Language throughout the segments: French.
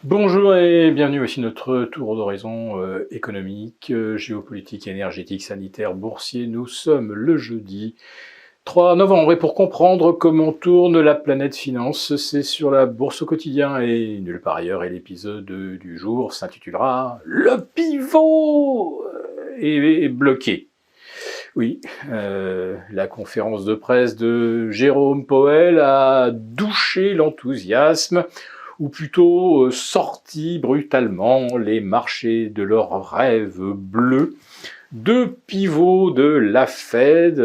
Bonjour et bienvenue, voici notre tour d'horizon économique, géopolitique, énergétique, sanitaire, boursier. Nous sommes le jeudi 3 novembre et pour comprendre comment tourne la planète finance, c'est sur la bourse au quotidien et nulle part ailleurs. Et l'épisode du jour s'intitulera « Le pivot est bloqué ». Oui, la conférence de presse de Jérôme Powell a douché l'enthousiasme, ou plutôt sorti brutalement les marchés de leurs rêves bleus. Deux pivots de la Fed,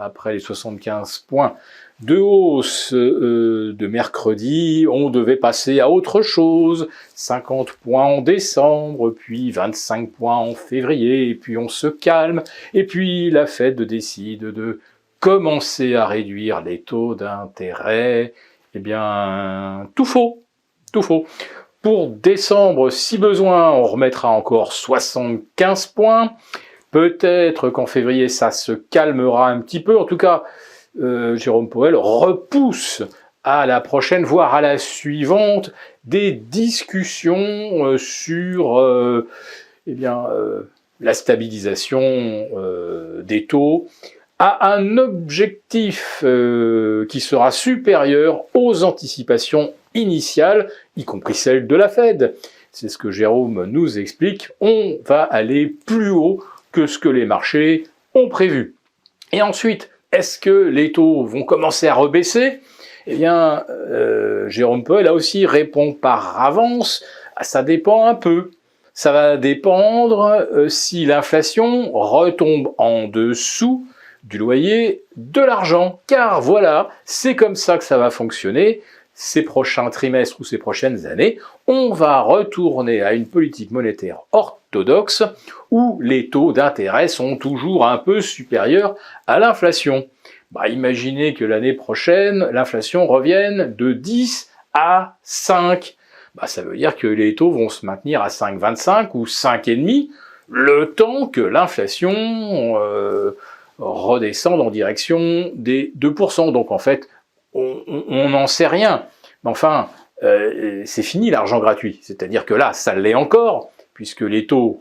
après les 75 points de hausse de mercredi, on devait passer à autre chose. 50 points en décembre, puis 25 points en février, et puis on se calme, et puis la Fed décide de commencer à réduire les taux d'intérêt. Eh bien, tout faux. Tout faux. Pour décembre, si besoin, on remettra encore 75 points. Peut-être qu'en février, ça se calmera un petit peu. En tout cas, Jérôme Powell repousse à la prochaine, voire à la suivante, des discussions sur la stabilisation des taux à un objectif qui sera supérieur aux anticipations initiales, y compris celles de la Fed. C'est ce que Jérôme nous explique. On va aller plus haut que ce que les marchés ont prévu. Et ensuite, est-ce que les taux vont commencer à rebaisser ? Eh bien, Jérôme Powell là aussi répond par avance, ça dépend un peu. Ça va dépendre si l'inflation retombe en dessous du loyer de l'argent. Car voilà, c'est comme ça que ça va fonctionner. Ces prochains trimestres ou ces prochaines années, on va retourner à une politique monétaire orthodoxe où les taux d'intérêt sont toujours un peu supérieurs à l'inflation. Imaginez que l'année prochaine, l'inflation revienne de 10 à 5. Ça veut dire que les taux vont se maintenir à 5,25 ou 5,5 le temps que l'inflation redescende en direction des 2%. Donc en fait, on n'en sait rien. Mais enfin, c'est fini l'argent gratuit. C'est-à-dire que là, ça l'est encore, puisque les taux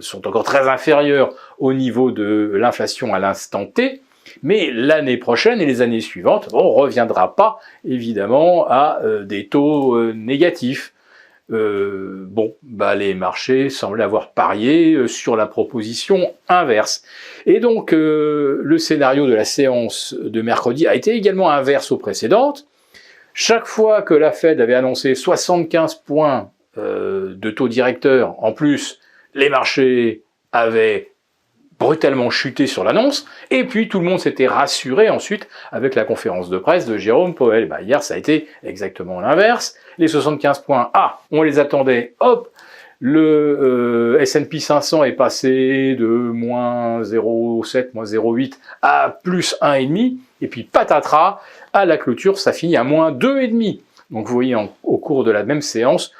sont encore très inférieurs au niveau de l'inflation à l'instant T. Mais l'année prochaine et les années suivantes, on ne reviendra pas, évidemment, à des taux négatifs. Les marchés semblaient avoir parié sur la proposition inverse. Et donc, le scénario de la séance de mercredi a été également inverse aux précédentes. Chaque fois que la Fed avait annoncé 75 points de taux directeur, en plus, les marchés avaient brutalement chuté sur l'annonce, et puis tout le monde s'était rassuré ensuite avec la conférence de presse de Jérôme Powell. Hier, ça a été exactement l'inverse. Les 75 points, on les attendait, hop, le S&P 500 est passé de moins 0,7, moins 0,8 à plus 1,5, et puis patatras, à la clôture, ça finit à moins 2,5. Donc vous voyez, au cours de la même séance,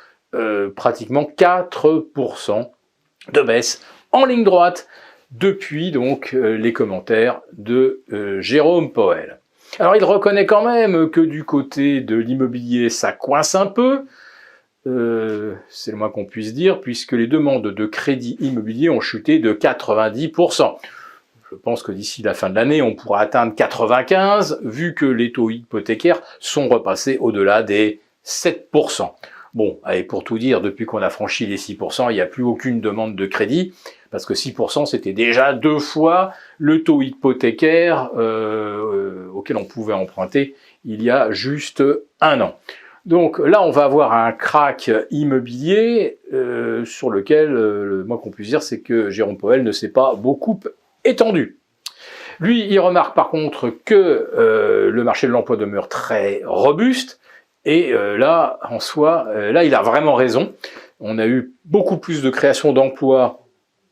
pratiquement 4% de baisse en ligne droite, depuis donc les commentaires de Jérôme Powell. Alors il reconnaît quand même que du côté de l'immobilier, ça coince un peu, c'est le moins qu'on puisse dire, puisque les demandes de crédit immobilier ont chuté de 90%. Je pense que d'ici la fin de l'année, on pourra atteindre 95, vu que les taux hypothécaires sont repassés au-delà des 7%. Bon, allez, pour tout dire, depuis qu'on a franchi les 6%, il n'y a plus aucune demande de crédit, parce que 6% c'était déjà 2 fois le taux hypothécaire auquel on pouvait emprunter il y a juste 1 an. Donc là, on va avoir un crack immobilier sur lequel, le moins qu'on puisse dire, c'est que Jérôme Powell ne s'est pas beaucoup étendu. Lui, il remarque par contre que le marché de l'emploi demeure très robuste, et là, en soi, là, il a vraiment raison. On a eu beaucoup plus de création d'emplois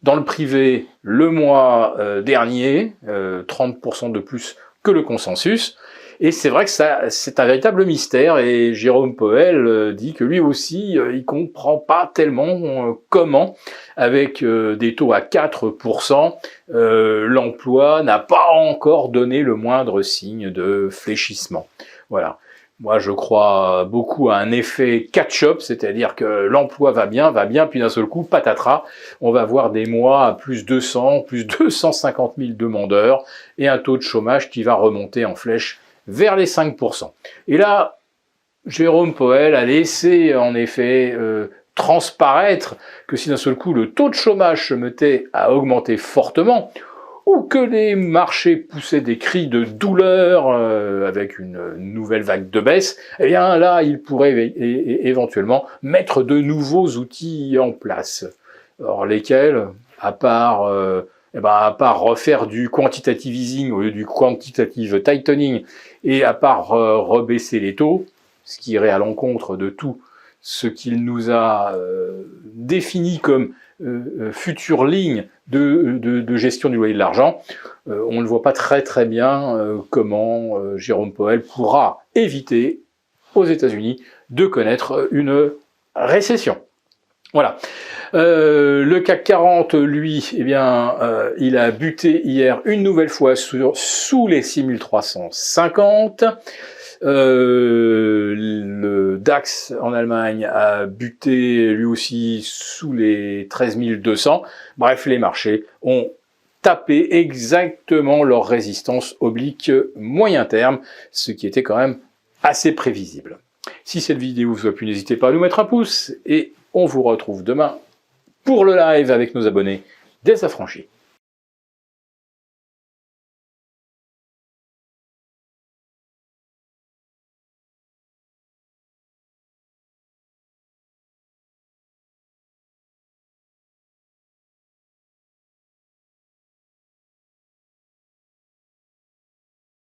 dans le privé le mois dernier, 30% de plus que le consensus. Et c'est vrai que c'est un véritable mystère, et Jérôme Powell dit que lui aussi, il comprend pas tellement comment, avec des taux à 4%, l'emploi n'a pas encore donné le moindre signe de fléchissement. Voilà. Moi, je crois beaucoup à un effet catch-up, c'est-à-dire que l'emploi va bien, puis d'un seul coup, patatras, on va voir des mois à plus 200, plus 250 000 demandeurs, et un taux de chômage qui va remonter en flèche vers les 5%. Et là, Jérôme Powell a laissé, en effet, transparaître que si d'un seul coup, le taux de chômage se mettait à augmenter fortement, ou que les marchés poussaient des cris de douleur avec une nouvelle vague de baisse, eh bien là, il pourrait éventuellement mettre de nouveaux outils en place. Or, lesquels, à part refaire du quantitative easing au lieu du quantitative tightening, et à part rebaisser les taux, ce qui irait à l'encontre de tout ce qu'il nous a défini comme future ligne de gestion du loyer de l'argent, on ne voit pas très bien comment Jérôme Powell pourra éviter aux États-Unis de connaître une récession. Voilà. Le CAC 40, lui, eh bien, il a buté hier une nouvelle fois sous les 6350. Le DAX en Allemagne a buté lui aussi sous les 13 200. Bref, les marchés ont tapé exactement leur résistance oblique moyen terme, ce qui était quand même assez prévisible. Si cette vidéo vous a plu, n'hésitez pas à nous mettre un pouce et on vous retrouve demain pour le live avec nos abonnés des affranchis.